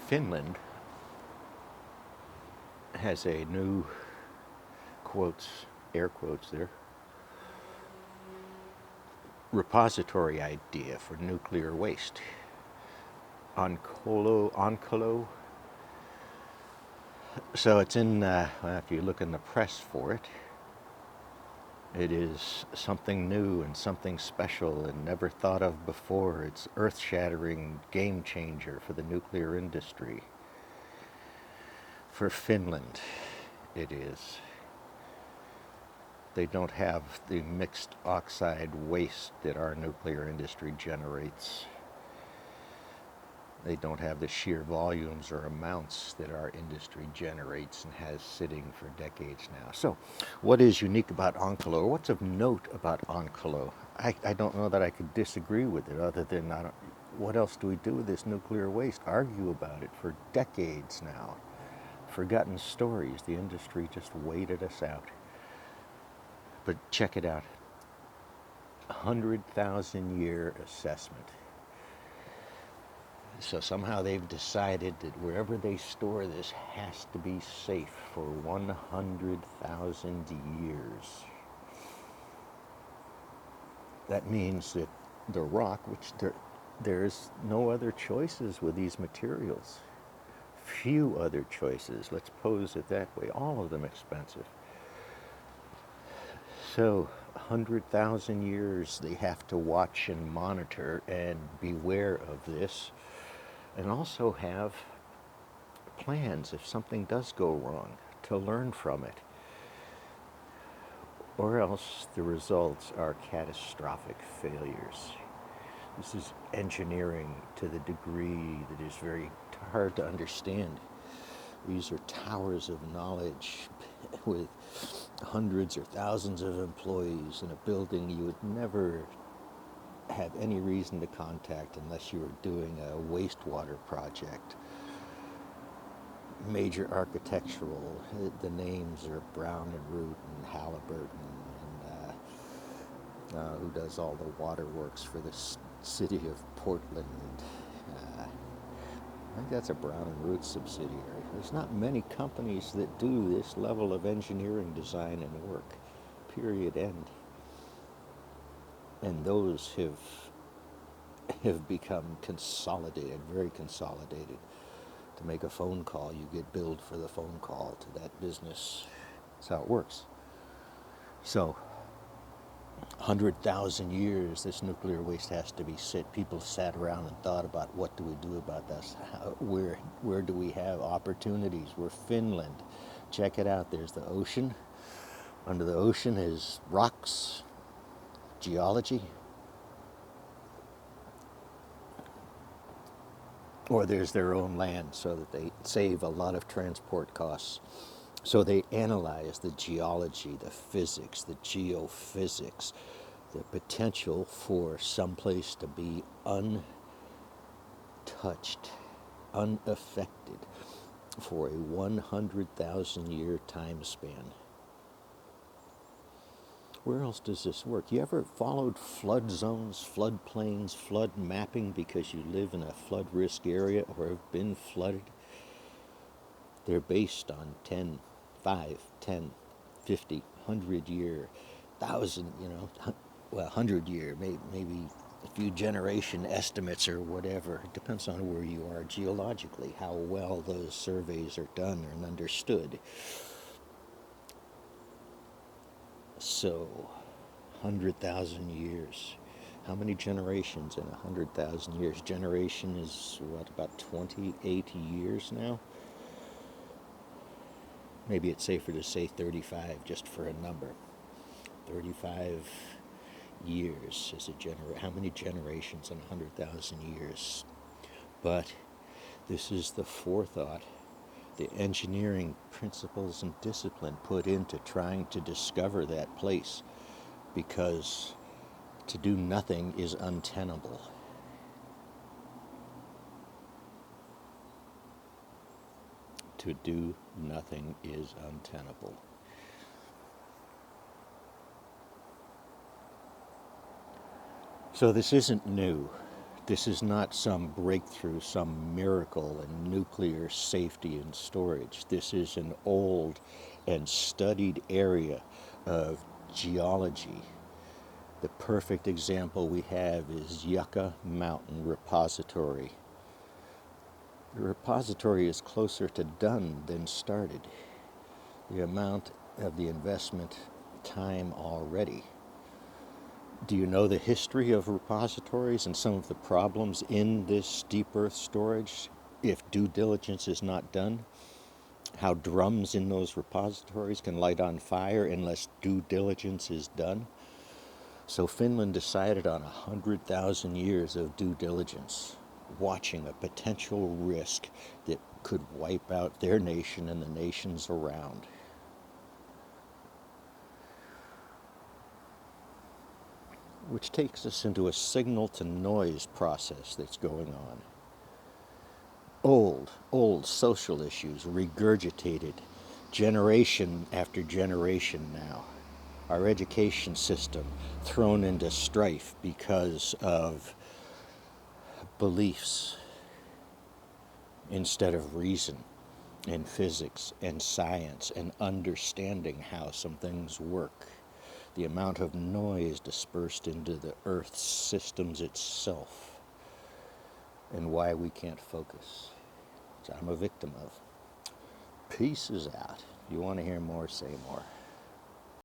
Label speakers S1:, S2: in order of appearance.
S1: Finland has a new, quotes, air quotes there, repository idea for nuclear waste. Onkalo. So it's in, if you look in the press for it, it is something new and something special and never thought of before. It's earth-shattering game changer for the nuclear industry. For Finland, it is. They don't have the mixed oxide waste that our nuclear industry generates. They don't have the sheer volumes or amounts that our industry generates and has sitting for decades now. So, what is unique about Onkalo, or what's of note about Onkalo? I don't know that I could disagree with it, other than what else do we do with this nuclear waste? Argue about it for decades now. Forgotten stories. The industry just waited us out. But check it out. 100,000-year assessment. So somehow they've decided that wherever they store this has to be safe for 100,000 years. That means that the rock, which there's no other choices with these materials. Few other choices. Let's pose it that way. All of them expensive. So 100,000 years they have to watch and monitor and beware of this. And also have plans if something does go wrong to learn from it. Or else the results are catastrophic failures. This is engineering to the degree that is very hard to understand. These are towers of knowledge with hundreds or thousands of employees in a building you would never have any reason to contact unless you were doing a wastewater project. Major architectural, the names are Brown and Root and Halliburton, and who does all the waterworks for the city of Portland. I think that's a Brown and Root subsidiary. There's not many companies that do this level of engineering design and work, period, end. And those have become consolidated, very consolidated. To make a phone call, you get billed for the phone call to that business. That's how it works. So, 100,000 years this nuclear waste has to be sit. People sat around and thought about what do we do about this? Where do we have opportunities? We're Finland. Check it out. There's the ocean. Under the ocean is rocks. Geology, or there's their own land so that they save a lot of transport costs. So they analyze the geology, the physics, the geophysics, the potential for someplace to be untouched, unaffected for a 100,000-year time span. Where else does this work? You ever followed flood zones, flood plains, flood mapping because you live in a flood risk area or have been flooded? They're based on 10, 5, 10, 50, 100-year, 1,000, 100-year, maybe a few generation estimates or whatever. It depends on where you are geologically, how well those surveys are done and understood. So, 100,000 years. How many generations in 100,000 years? Generation is, about 28 years now? Maybe it's safer to say 35 just for a number. 35 years is how many generations in 100,000 years? But this is the forethought, the engineering principles and discipline put into trying to discover that place, because to do nothing is untenable. To do nothing is untenable. So this isn't new This is not some breakthrough, some miracle in nuclear safety and storage. This is an old and studied area of geology. The perfect example we have is Yucca Mountain repository. The repository is closer to done than started. The amount of the investment time already. Do you know the history of repositories and some of the problems in this deep earth storage if due diligence is not done? How drums in those repositories can light on fire unless due diligence is done? So Finland decided on 100,000 years of due diligence, watching a potential risk that could wipe out their nation and the nations around. Which takes us into a signal to noise process that's going on. Old social issues regurgitated generation after generation now. Our education system thrown into strife because of beliefs instead of reason and physics and science and understanding how some things work. The amount of noise dispersed into the Earth's systems itself, and why we can't focus, which I'm a victim of. Peace is out. If you want to hear more, say more.